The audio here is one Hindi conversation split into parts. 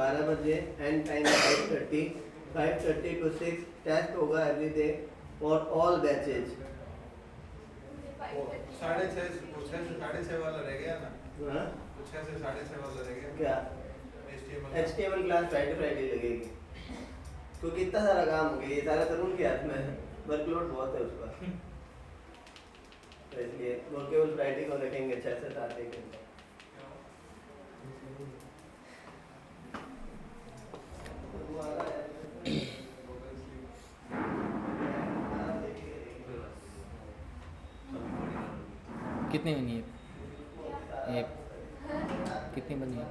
12 बजे, एंड टाइम 5:30, 5:30 to 6 टेस्ट होगा every day for all batches. 6:30 से 6:30 वाला रह गया ना? हाँ 6 से 6:30 वाला रह गया क्या? HTML क्लास फ्राइडे लगेगी, क्योंकि इतना सारा काम हो गया, ये सारा तरुण के हाथ में है, वर्कलोड बहुत है उसका, तो इसलिए वो केवल फ्राइडे को रखेंगे 6 से 7 एक घंटा। कितनी बनी है ऐप? कितनी बनी है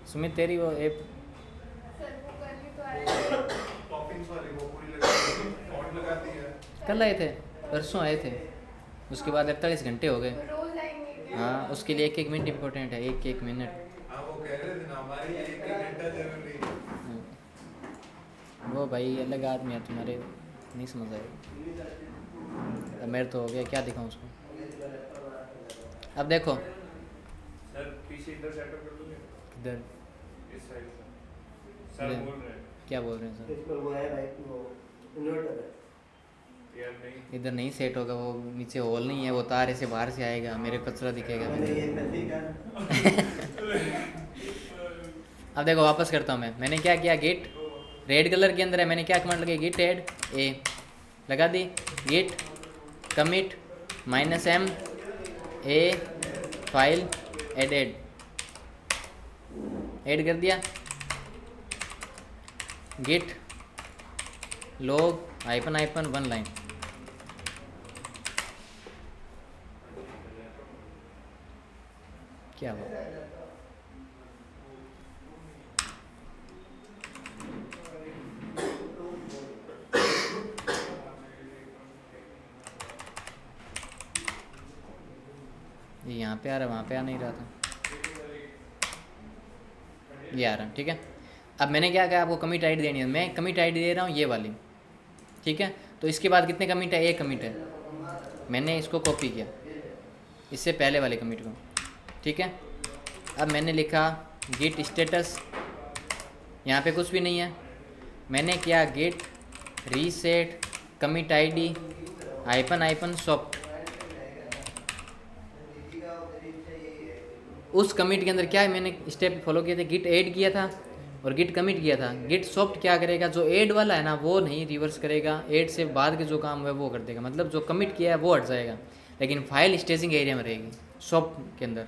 सुमित तेरी वो ऐप? टॉपिंग्स वाली वो पूरी लगा दी है। कल आए थे, परसों आए थे, उसके बाद 48 घंटे हो गए। रोज आएंगे। हाँ उसके लिए 1-1 मिनट इम्पोर्टेंट है, 1-1 मिनट। हाँ वो कह रहे थे ना हमारी 1 घंटा जरूरी है। वो भाई अलग आदमी है, तुम्हारे नहीं समझ आएगा। मेरे तो हो गया, क्या दिखाऊं उसको। अब देखो सर पीछे इधर सेटअप कर दोगे इधर इस साइड से। सर इधर। बोल रहे हैं क्या बोल रहे हैं सर? इस पर वो है भाई, वो इन्वर्टर है। यार नहीं इधर नहीं सेट होगा, वो नीचे होल नहीं है, वो तार ऐसे बाहर से आएगा, मेरे को कचरा दिखेगा। मैंने ये नहीं कहा। अब देखो वापस करता हूँ मैं। मैंने क्या किया, गेट रेड कलर के अंदर है, मैंने क्या कमांड लगाई, गेट ऐड ए लगा दी, गेट कमिट -m ए फाइल एडेड ऐड कर दिया, गेट लॉग -1 लाइन। क्या हुआ? ये यहाँ पे आ रहा, वहाँ पे आ नहीं रहा था, ये आ रहा, ठीक है। अब मैंने क्या कहा, आपको कमिट आईडी देनी है, मैं कमिट आईडी दे रहा हूँ ये वाली, ठीक है। तो इसके बाद कितने कमिट है, एक कमिट है, मैंने इसको कॉपी किया इससे पहले वाले कमिट को, ठीक है। अब मैंने लिखा गेट स्टेटस, यहाँ पे कुछ भी नहीं है, मैंने किया git reset commit ID --- soft. उस कमिट के अंदर क्या है, मैंने स्टेप फॉलो किए थे, गिट ऐड किया था और गिट कमिट किया था। गिट सॉफ्ट क्या करेगा, जो ऐड वाला है ना वो नहीं रिवर्स करेगा, ऐड से बाद के जो काम है वो कर देगा, मतलब जो कमिट किया है वो हट जाएगा, लेकिन फाइल स्टेजिंग एरिया में रहेगी सॉफ्ट के अंदर।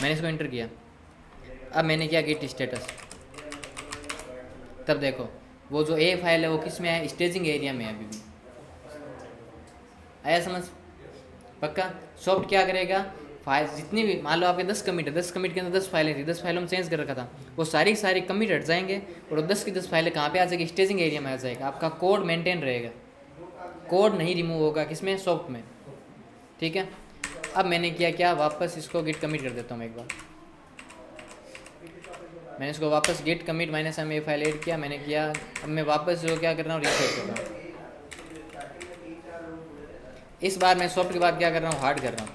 मैंने इसको एंटर किया, अब मैंने किया गिट स्टेटस, तब देखो वो जो ए फाइल है वो किस में है, स्टेजिंग एरिया में है अभी भी। आया समझ? पक्का? सॉफ्ट क्या करेगा, फाइल जितनी भी, मान लो आपके 10 कमिट है, 10 कमिट के अंदर 10 फाइलें थी, 10 फाइलों में चेंज कर रखा था, वो सारी सारी कमिट हट जाएंगे और 10 की 10 फाइलें कहाँ पे आ जाएगी, स्टेजिंग एरिया में आ जाएगा। आपका कोड मेंटेन रहेगा, कोड नहीं रिमूव होगा, किसमें, सॉफ्ट में, ठीक है। अब मैंने किया क्या, वापस इसको गिट कमिट कर देता हूँ मैं एक बार। मैंने इसको वापस गेट कमिट -m ए फाइल ऐड किया, मैंने किया। अब मैं वापस जो क्या कर रहा हूँ, रीसेट कर रहा हूँ। इस बार मैं सॉफ्ट के बाद क्या कर रहा हूँ, हार्ड कर रहा हूँ,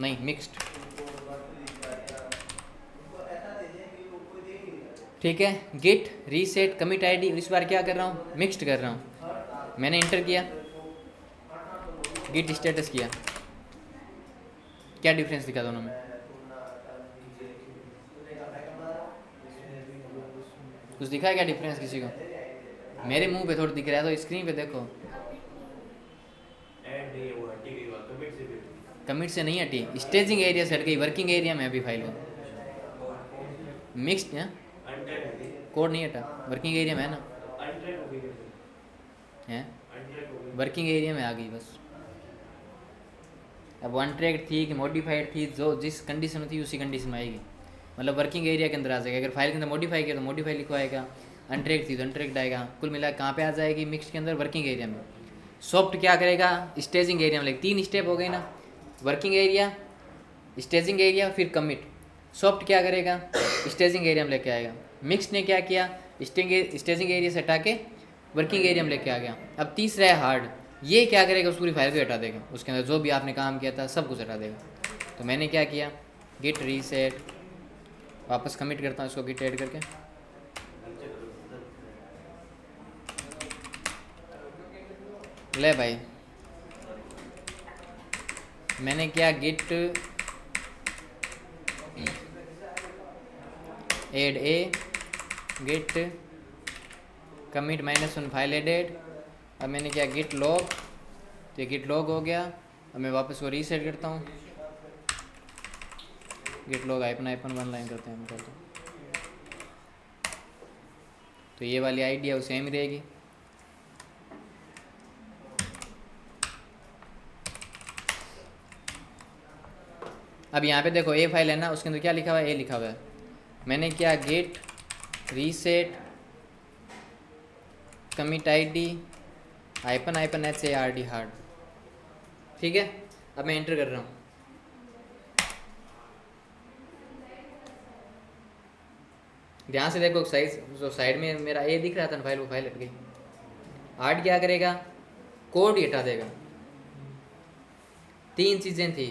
नहीं मिक्स्ड, ठीक है। गेट रीसेट कमिट आईडी, इस बार क्या कर रहा हूँ, मिक्स्ड कर रहा हूँ। मैंने इंटर किया, गिट स्टेटस किया, क्या डिफरेंस दिखा दोनों में? कुछ दिखा है क्या डिफरेंस किसी को? मेरे मुंह पे थोड़ा दिख रहा है, तो स्क्रीन पे देखो। ऐड नहीं हुआ, ठीक है, हुआ कमिट से भी कमिट से नहीं हटी, स्टेजिंग एरिया से हट गई, वर्किंग एरिया में अभी फाइल मिक्स्ड है, अनट्रैक कोड नहीं हटा, वर्किंग एरिया में है ना, अनट्रैक हो गई है अनट्रैक हो गई। वर्किंग एरिया में आ गई बस। अब वन ट्रैक थी कि मॉडिफाइड थी, जो जिस कंडीशन में थी उसी कंडीशन में आएगी, मतलब वर्किंग एरिया के अंदर आ जाएगा। अगर फाइल के अंदर मॉडिफाई किया तो मॉडिफाई लिखवाएगा, अनट्रैक थी तो अनट्रैक्ड आएगा, कुल मिला कहाँ पे आ जाएगी, मिक्स के अंदर, वर्किंग एरिया में। सॉफ्ट क्या करेगा, स्टेजिंग एरिया में, 3 स्टेप हो गए ना, वर्किंग एरिया, स्टेजिंग एरिया, फिर कमिट। सॉफ्ट क्या करेगा, स्टेजिंग एरिया में लेके आएगा। मिक्स ने क्या किया, स्टेजिंग एरिया से हटा के वर्किंग एरिया में लेके आ गया। अब तीसरा है हार्ड, ये क्या करेगा, उस पूरी फाइल को हटा देगा, उसके अंदर जो भी आपने काम किया था सब कुछ हटा देगा। तो मैंने क्या किया, गिट रीसेट वापस कमिट करता हूँ इसको गिट ऐड करके। ले भाई मैंने क्या गिट एड ए गिट कमिट -1 फाइल एडेड। अब मैंने क्या गिट लॉग, तो ये गिट लॉग हो गया। अब मैं वापस को रीसेट करता हूँ, गिट लॉग -1 लाइन करते हैं हम करते हैं। तो ये वाली आईडी है वो सेम ही रहेगी। अब यहाँ पे देखो ए फाइल है ना, उसके अंदर क्या लिखा हुआ है, ए लिखा हुआ है। मैंने क्या git reset commit ID -HARD hard, ठीक है। अब मैं एंटर कर रहा हूँ। ध्यान से देखो साइज जो साइड में मेरा ए दिख रहा था ना फाइल, वो फाइल हट गई। हार्ड क्या करेगा, कोड ही हटा देगा। 3 चीज़ें थी,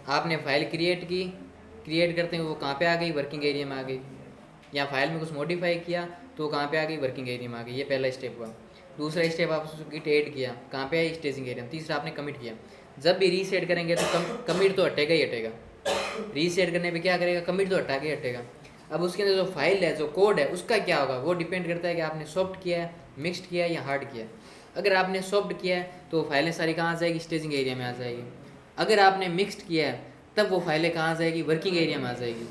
आपने फाइल क्रिएट की, क्रिएट करते हुए वो कहाँ पे आ गई, वर्किंग एरिया में आ गई। या फाइल में कुछ मॉडिफाई किया तो वो कहाँ पे आ गई, वर्किंग एरिया में आ गई। ये पहला स्टेप हुआ। दूसरा स्टेप आप उसको गिट ऐड किया, कहाँ पे है, स्टेजिंग एरिया में। तीसरा आपने कमिट किया। जब भी रीसेट करेंगे तो कमिट तो हटेगा ही हटेगा। रीसेट करने पे क्या करेगा, कमिट तो हटा के हटेगा। अब उसके अंदर जो फाइल है, जो कोड है, उसका क्या होगा, वो डिपेंड करता है कि आपने सॉफ्ट किया है, मिक्स्ड किया है या हार्ड किया है। अगर आपने सॉफ्ट किया है तो फाइलें सारी कहाँ आ जाएगी, स्टेजिंग एरिया में आ जाएगी। अगर आपने मिक्स्ड किया है तब वो फाइलें कहाँ आ जाएगी, वर्किंग एरिया में आ जाएगी।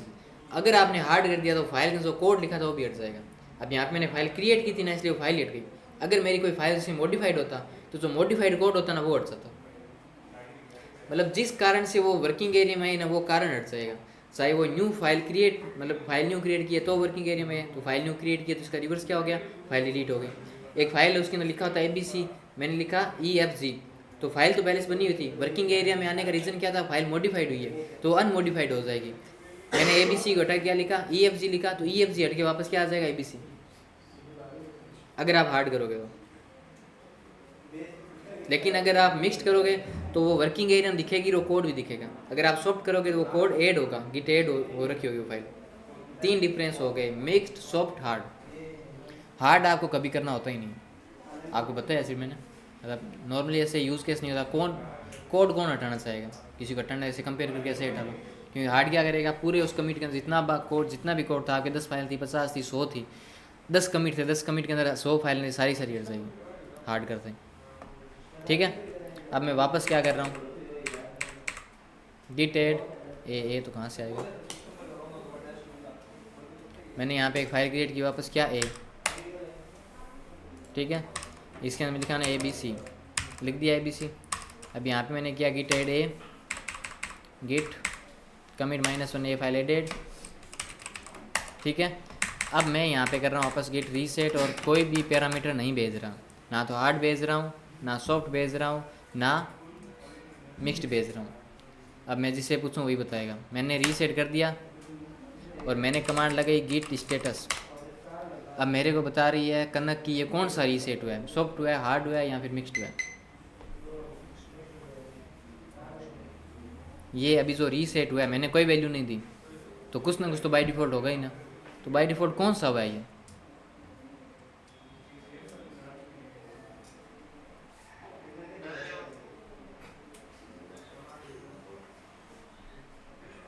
अगर आपने हार्ड कर दिया तो फाइल में जो कोड लिखा था वो भी हट जाएगा। अब यहाँ पे मैंने फाइल क्रिएट की थी ना, इसलिए वो फाइल हट गई। अगर मेरी कोई फाइल से मॉडिफाइड होता तो जो मॉडिफाइड कोड होता ना वो हट जाता। मतलब जिस कारण से वो वर्किंग एरिया में है ना, वो कारण हट जाएगा। चाहे वो न्यू फाइल क्रिएट, मतलब फाइल न्यू क्रिएट किया तो वर्किंग एरिया में है, तो फाइल न्यू क्रिएट किया तो इसका रिवर्स क्या हो गया, फाइल डिलीट हो गई। एक फाइल है उसके अंदर लिखा होता है ABC, मैंने लिखा EFG, तो फाइल तो पहले से बनी हुई थी। वर्किंग एरिया में आने का रीज़न क्या था, फाइल मॉडिफाइड हुई है तो अनमॉडिफाइड हो जाएगी। मैंने ABC को हटा क्या लिखा, EFG लिखा, तो EFG हट के वापस क्या आ जाएगा, ABC। अगर आप हार्ड करोगे तो। लेकिन अगर आप मिक्स्ड करोगे तो वो वर्किंग एरिया में दिखेगी, वो कोड भी दिखेगा। अगर आप सॉफ्ट करोगे तो वो कोड ऐड होगा, गिट ऐड हो रखी होगी वो फाइल। 3 डिफरेंस हो गए, मिक्स्ड, सॉफ्ट, हार्ड। हार्ड आपको कभी करना होता ही नहीं, आपको पता है। ऐसे मैंने मतलब नॉर्मली ऐसे यूज़ केस नहीं होता। कोड कौन हटाना चाहेगा, किसी को हटाना, ऐसे कंपेयर करके ऐसे हटा लो। क्योंकि हार्ड क्या करेगा, पूरे उस कमिट के अंदर जितना भी कोड था, आपके 10 फाइल थी, 50 थी, 100 थी, 10 कमिट थे, 10 कमिट के अंदर 100 फाइल सारी हट जाएगी हार्ड करते हैं, ठीक है। अब मैं वापस क्या कर रहा हूँ, गिट ऐड ए तो कहाँ से आएगा, मैंने यहाँ पे एक फाइल क्रिएट की, वापस क्या ए, ठीक है। इसके अंदर लिखा ना ABC, लिख दिया ABC। अब यहाँ पे मैंने क्या, git add a git commit -1 a file added, ठीक है। अब मैं यहाँ पे कर रहा हूँ वापस गिट रीसेट, और कोई भी पैरामीटर नहीं भेज रहा, ना तो हार्ड भेज रहा हूँ, ना सॉफ्ट भेज रहा हूँ, ना मिक्स्ड भेज रहा हूँ। अब मैं जिससे पूछूँ वही बताएगा। मैंने रीसेट कर दिया और मैंने कमांड लगाई गिट स्टेटस। अब मेरे को बता रही है कनक की ये कौन सा रीसेट हुआ है, सॉफ्ट हुआ है, हार्ड हुआ है या फिर मिक्स्ड हुआ है। ये अभी जो रीसेट हुआ है मैंने कोई वैल्यू नहीं दी, तो कुछ ना कुछ तो बाय डिफ़ॉल्ट होगा ही ना। तो बाय डिफ़ॉल्ट कौन सा हुआ है ये,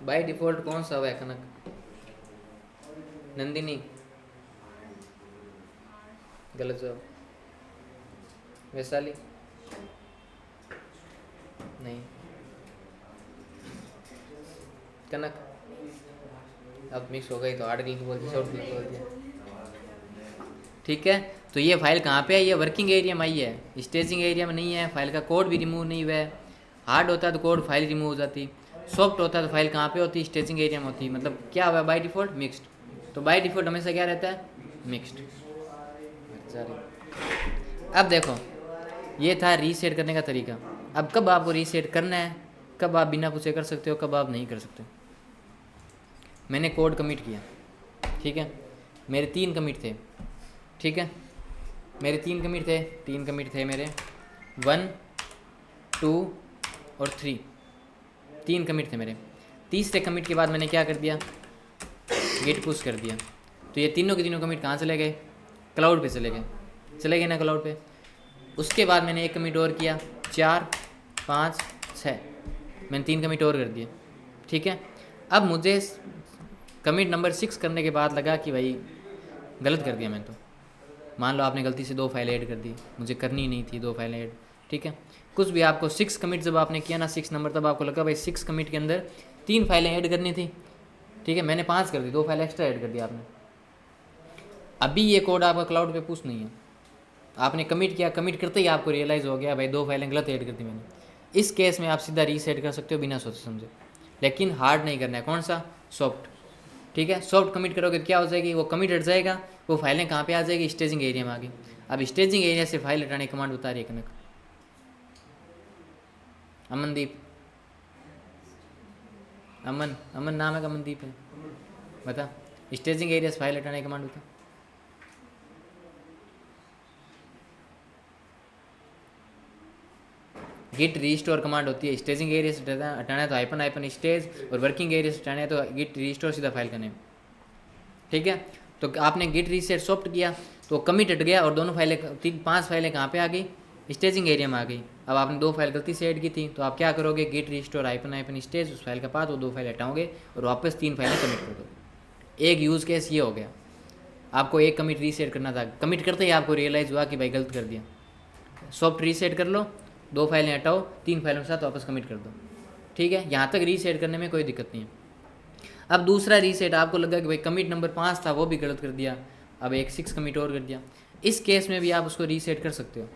बाय डिफ़ॉल्ट कौन सा हुआ है कनक, नंदिनी, गलत जवाब, वैशाली नहीं, कनक। अब मिक्स हो गई तो हार्ड क्लिक बोल दिया, सॉफ्ट क्लिक बोल दिया, ठीक है। तो ये फाइल कहाँ पे है, ये वर्किंग एरिया में आई है, स्टेजिंग एरिया में नहीं है। फाइल का कोड भी रिमूव नहीं हुआ है। हार्ड होता तो कोड फाइल रिमूव हो जाती, सॉफ्ट होता तो फाइल कहाँ पे होती, स्टेजिंग एरिया में होती। मतलब क्या हुआ बाय डिफ़ॉल्ट, मिक्स्ड। तो बाय डिफ़ॉल्ट हमेशा क्या रहता है, मिक्स्ड। अब देखो ये था रीसेट करने का तरीका। अब कब आपको रीसेट करना है, कब आप बिना पूछे कर सकते हो, कब आप नहीं कर सकते। मैंने कोड कमिट किया, ठीक है, मेरे 3 कमिट थे, ठीक है, मेरे 3 कमिट थे मेरे 1, 2 और 3 कमिट थे मेरे। तीसरे कमिट के बाद मैंने क्या कर दिया, गिट पुश कर दिया, तो ये तीनों के तीनों कमिट कहाँ चले गए? क्लाउड पे चले गए ना क्लाउड पे। उसके बाद मैंने एक कमिट और किया, 4 5 6, मैंने 3 कमिट और कर दिए, ठीक है। अब मुझे कमिट नंबर 6 करने के बाद लगा कि भाई गलत कर दिया मैंने, तो मान लो आपने गलती से 2 फाइलें ऐड कर दी, मुझे करनी ही नहीं थी 2 फाइलें ऐड, ठीक है। कुछ भी आपको 6 कमिट जब आपने किया ना 6 नंबर, तब आपको लगा भाई 6 कमिट के अंदर 3 फाइलें ऐड करनी थी, ठीक है। मैंने 5 कर दी, 2 फाइल एक्स्ट्रा ऐड कर दिया आपने। अभी ये कोड आपका क्लाउड पे पुश नहीं है, आपने कमिट किया, कमिट करते ही आपको रियलाइज़ हो गया भाई 2 फाइलें गलत ऐड कर दी मैंने। इस केस में आप सीधा रीसेट कर सकते हो बिना सोचे समझे, लेकिन हार्ड नहीं करना है। कौन सा? सॉफ्ट, ठीक है। सॉफ्ट कमिट करोगे तो क्या हो जाएगी, वो कमिट हट जाएगा, वो फाइलें कहाँ पे आ जाएगी? स्टेजिंग एरिया में आ गई। अब स्टेजिंग एरिया से फाइल हटाने की कमांड बता रही है कनक। अमनदीप, अमन नाम है, अमनदीप है, बता स्टेजिंग एरिया से फाइल हटाने की कमांड बता। गिट रीस्टोर कमांड होती है, स्टेजिंग एरिया से हटाना है तो हाइपन स्टेज, और वर्किंग एरिया से हटाना है तो गिट रीस्टोर सीधा फाइल का नेम, ठीक है। तो आपने गिट रीसेट सॉफ्ट किया तो कमिट हट गया, और दोनों फाइलें 5 फाइलें कहाँ पे आ गई? स्टेजिंग एरिया में आ गई। अब आपने 2 फाइल गलती से ऐड की थी, तो आप क्या करोगे? गिट रीस्टोर हाइपन स्टेज, उस फाइल का पाथ, वो 2 फाइल हटाओगे और वापस 3 फाइलें कमिट कर दोगे। एक यूज़ केस ये हो गया, आपको एक कमिट रीसेट करना था, कमिट करते ही आपको रियलाइज़ हुआ कि भाई गलत कर दिया, सॉफ्ट रीसेट कर लो, 2 फाइलें हटाओ, 3 फाइलों के साथ वापस कमिट कर दो, ठीक है। यहाँ तक रीसेट करने में कोई दिक्कत नहीं है। अब दूसरा रीसेट, आपको लगा कि भाई कमिट नंबर 5 था वो भी गलत कर दिया, अब एक 6 कमिट और कर दिया। इस केस में भी आप उसको रीसेट कर सकते हो,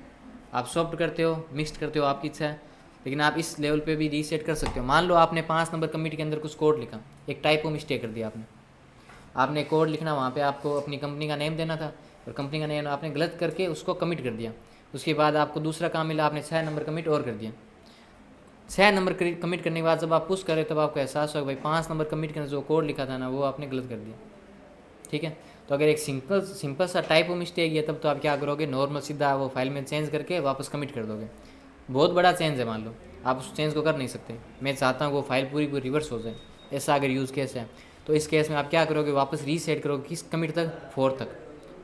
आप सॉफ्ट करते हो, मिक्स्ड करते हो, आपकी इच्छा है, लेकिन आप इस लेवल पे भी रीसेट कर सकते हो। मान लो आपने 5 नंबर कमिट के अंदर कुछ कोड लिखा, एक टाइपो मिस्टेक कर दिया आपने कोड लिखना, वहाँ पे आपको अपनी कंपनी का नेम देना था, और कंपनी का नेम आपने गलत करके उसको कमिट कर दिया। उसके बाद आपको दूसरा काम मिला, आपने 6 नंबर कमिट और कर दिया। 6 नंबर कमिट करने के बाद जब आप पुश करें तब आपको एहसास होगा भाई 5 नंबर कमिट के अंदर जो कोड लिखा था ना वो आपने गलत कर दिया, ठीक है। तो अगर एक सिंपल सा टाइपो मिस्टेक है तब तो आप क्या करोगे? नॉर्मल सीधा वो फाइल में चेंज करके वापस कमिट कर दोगे। बहुत बड़ा चेंज है, मान लो आप उस चेंज को कर नहीं सकते, मैं चाहता हूँ वो फाइल पूरी रिवर्स हो जाए, ऐसा अगर यूज़ केस है तो इस केस में आप क्या करोगे? वापस रीसेट करोगे, किस कमिट तक?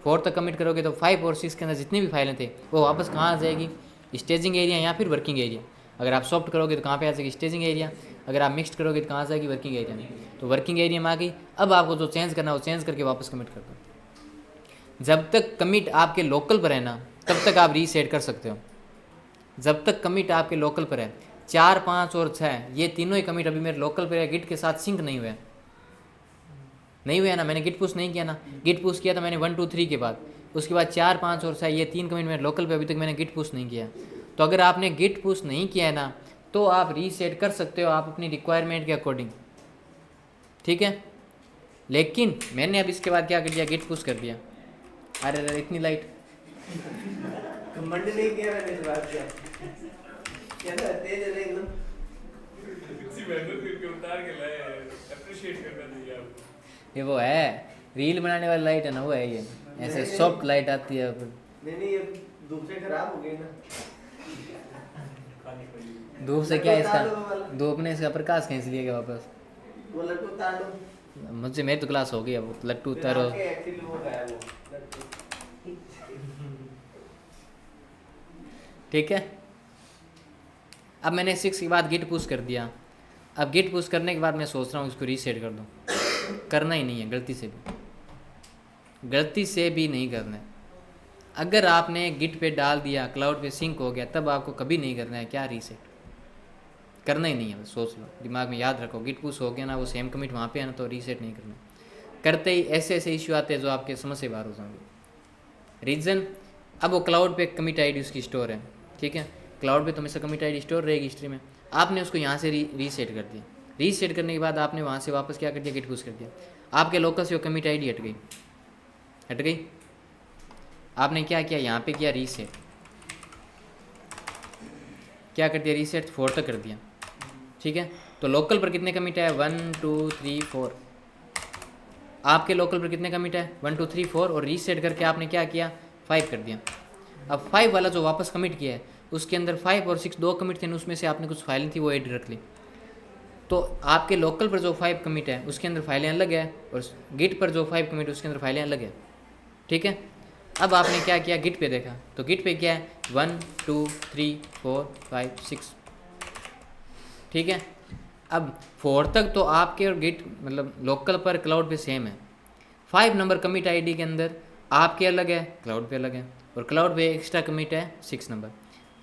4 तक कमिट करोगे तो 5 और 6 के अंदर जितनी भी फाइलें थे वो वापस कहाँ आ जाएगी? स्टेजिंग एरिया या फिर वर्किंग एरिया। अगर आप सॉफ्ट करोगे तो कहाँ पे आ जाएगी? Staging area. अगर आप मिक्स्ड करोगे तो कहाँ आ जाएगी? वर्किंग एरिया में। तो वर्किंग एरिया में आ गई। अब आपको जो चेंज करना है वो चेंज करके वापस कमिट कर दो। जब तक कमिट आपके लोकल पर है ना तब तक आप रीसेट कर सकते हो, जब तक कमिट आपके लोकल पर है। 4 5 और 6 ये तीनों ही कमिट अभी मेरे लोकल पर है, गिट के साथ सिंक नहीं हुए ना, मैंने गिट पुश नहीं किया ना, गिट पुश किया था मैंने 1 2 3 के बाद, उसके बाद 4 5 और 6 ये 3 कमिट मेरे लोकल पे, अभी तक मैंने गिट पुश नहीं किया। तो अगर आपने गिट पुश नहीं किया है ना तो आप रीसेट कर सकते हो, आप अपनी रिक्वायरमेंट के अकॉर्डिंग, ठीक है। लेकिन मैंने अब इसके बाद क्या कर दिया? गिट पुश कर दिया। अरे इतनी लाइट कमेंट नहीं किया मैंने इस बात का, क्या ना तेज है एकदम, इसी मेहनत करके उतार के लाए, अप्रिशिएट करना चाहिए आपको। ये वो है रील बनाने वाली लाइट है ना, वो है ये, ऐसे सॉफ्ट लाइट आती है। नहीं ये धूप से खराब हो गई ना। धूप से क्या इसका, धूप ने इसका प्रकाश खींच लिया क्या वापस? वो लट्टू उतार दो, मुझसे मेरी तो क्लास हो गई अब, लट्टू उतारो। एक्चुअली वो है वो लट्टू। ठीक है, अब मैंने 6 के बाद गिट पुश कर दिया। अब गिट पुश करने के बाद मैं सोच रहा हूँ इसको रीसेट कर दूँ। करना ही नहीं है, गलती से भी नहीं करना है। अगर आपने गिट पे डाल दिया, क्लाउड पे सिंक हो गया, तब आपको कभी नहीं करना है क्या रीसेट, करना ही नहीं है। सोच लो, दिमाग में याद रखो, गिट पुश हो गया ना, वो सेम कमिट वहाँ पे है ना, तो रीसेट नहीं करना। करते ही ऐसे ऐसे इश्यू आते हैं जो आपके समझ से बाहर हो जाएंगे। रीज़न, अब वो क्लाउड पे कमिट आईडी उसकी स्टोर है, ठीक है, क्लाउड पे तो हमेशा कमिट आईडी स्टोर रहेगी हिस्ट्री में। आपने उसको यहाँ से रीसेट कर दिया। रीसेट करने के बाद आपने वहाँ से वापस क्या कर दिया? गिट पुश कर दिया। आपके लोकल से वो कमिट आईडी हट गई। आपने क्या किया? यहाँ पे किया रीसेट, क्या कर दिया? रीसेट 4 तक कर दिया, ठीक है। तो लोकल पर कितने कमिट है? 1 2 3 4। आपके लोकल पर कितने कमिट है? 1 2 3 4। और रीसेट करके आपने क्या किया? 5 कर दिया। अब 5 वाला जो वापस कमिट किया है उसके अंदर 5 और 6 2 कमिट थे, उसमें से आपने कुछ फाइलें थी वो ऐड रख ली। तो आपके लोकल पर जो 5 कमिट है उसके अंदर फाइलें अलग है, और गिट पर जो 5 कमिट है उसके अंदर फाइलें अलग है। ठीक है, अब आपने क्या किया, गिट पे देखा, तो गिट पे क्या है 1 2 3 4 5 6। ठीक है, अब 4 तक तो आपके और गिट मतलब लोकल पर क्लाउड पे सेम है। 5 नंबर कमिट आईडी के अंदर आपके अलग है, क्लाउड पे अलग है, और क्लाउड पे एक्स्ट्रा कमिट है 6 नंबर।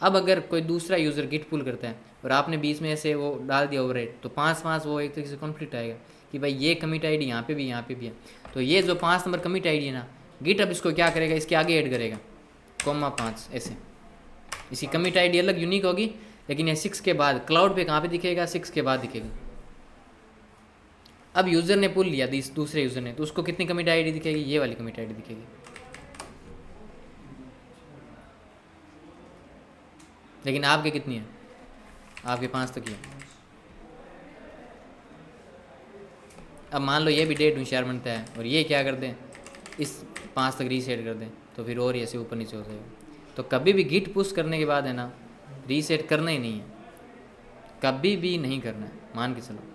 अब अगर कोई दूसरा यूज़र गिट पुल करता है और आपने बीच में से वो डाल दिया ओवरराइट, तो 5 वो एक तरीके से कॉन्फ्लिक्ट आएगा कि भाई ये कमिट आईडी यहाँ पे भी यहाँ पे भी है। तो ये जो 5 नंबर कमिट आईडी है ना, गिट अब इसको क्या करेगा, इसके आगे ऐड करेगा ,5 ऐसे। इसकी कमिट आईडी अलग यूनिक होगी, लेकिन ये 6 के बाद क्लाउड पे कहाँ पे दिखेगा, 6 के बाद दिखेगा। अब यूज़र ने पुल लिया दूसरे यूज़र ने, तो उसको कितनी कमिट आईडी दिखेगी, ये वाली कमिट आईडी दिखेगी। लेकिन आपके कितनी है, आपके 5 तक ही है। अब मान लो ये भी डेट होशियार बनता है और ये क्या कर दें, इस 5 तक रीसेट कर दें, तो फिर और ऐसे ऊपर नीचे हो जाएगा। तो कभी भी गिट पुश करने के बाद है ना, रीसेट करना ही नहीं है, कभी भी नहीं करना है। मान के चलो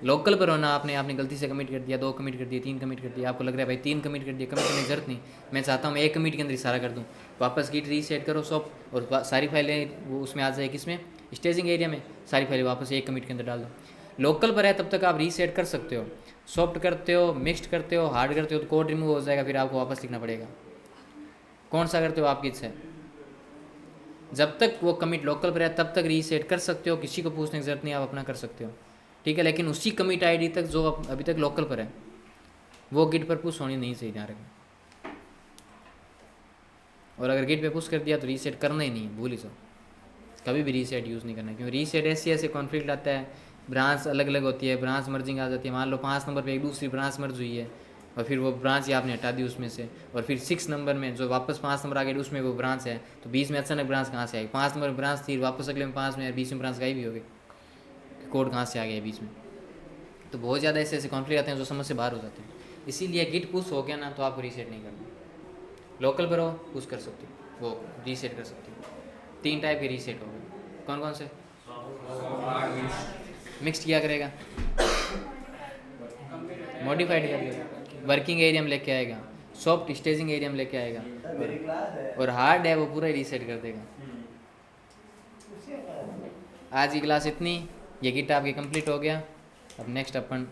लोकल पर होना, आपने गलती से कमिट कर दिया, 2 कमिट कर दिया, 3 कमिट कर दिया, आपको लग रहा है भाई 3 कमिट कर दिया, कमिट करने की जरूरत नहीं, मैं चाहता हूँ मैं 1 कमिट के अंदर इशारा कर दूँ, वापस गिट रीसेट करो सब, और सारी फाइलें वो उसमें आ जाए, किसमें, स्टेजिंग एरिया में, सारी फाइलें वापस 1 कमिट के अंदर डाल दो। लोकल पर है तब तक आप रीसेट कर सकते हो, सॉफ्ट करते हो, मिक्स्ड करते हो, हार्ड करते हो तो कोड रिमूव हो जाएगा, फिर आपको वापस लिखना पड़ेगा। कौन सा करते हो आपकी इच्छा है। जब तक वो कमिट लोकल पर है तब तक रीसेट कर सकते हो, किसी को पूछने की जरूरत नहीं, आप अपना कर सकते हो। ठीक है, लेकिन उसी कमिट आईडी तक जो अभी तक लोकल पर है वो गिट पर पुश होनी नहीं चाहिए, ध्यान रखना। और अगर गिट पे पुश कर दिया तो रीसेट करना ही नहीं है, भूल ही जाओ, कभी भी रीसेट यूज़ नहीं करना, क्योंकि रीसेट ऐसे कॉन्फ्लिक्ट आता है, ब्रांच अलग अलग होती है, ब्रांच मर्जिंग आ जाती है। मान लो 5 नंबर पे एक दूसरी ब्रांच मर्ज हुई है और फिर वो ब्रांच ही आपने हटा दी उसमें से, और फिर 6 नंबर में जो वापस 5 नंबर आ गए उसमें वो ब्रांच है, तो बीच में अचानक ब्रांच कहाँ से आई, 5 नंबर ब्रांच थी, वापस अगले में 5 में, बीच में ब्रांच गायब भी हो गई, कोड कहाँ से आ गया बीच में। तो बहुत ज़्यादा ऐसे कॉन्फ्लिक्ट आते हैं जो समझ से बाहर हो जाते हैं। इसीलिए गिट पुश हो गया ना तो आपको रीसेट नहीं करना। लोकल पर हो पुश कर सकते हो, वो रीसेट कर सकते हो। 3 टाइप के रीसेट हो गए, कौन कौन से, मिक्स्ड किया करेगा, मॉडिफाइड करेगा, वर्किंग एरिया में लेके आएगा, सॉफ्ट स्टेजिंग एरिया में लेके आएगा, मेरी क्लास है। और हार्ड है वो पूरा रीसेट कर देगा। आज की क्लास इतनी, ये गिट आपकी कंप्लीट हो गया। अब नेक्स्ट अपन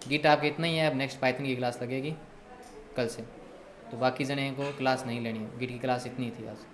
गिट आपके इतना ही है, अब नेक्स्ट पाइथन की क्लास लगेगी कल से, तो बाकी जने को क्लास नहीं लेनी है, गिट की क्लास इतनी थी आज।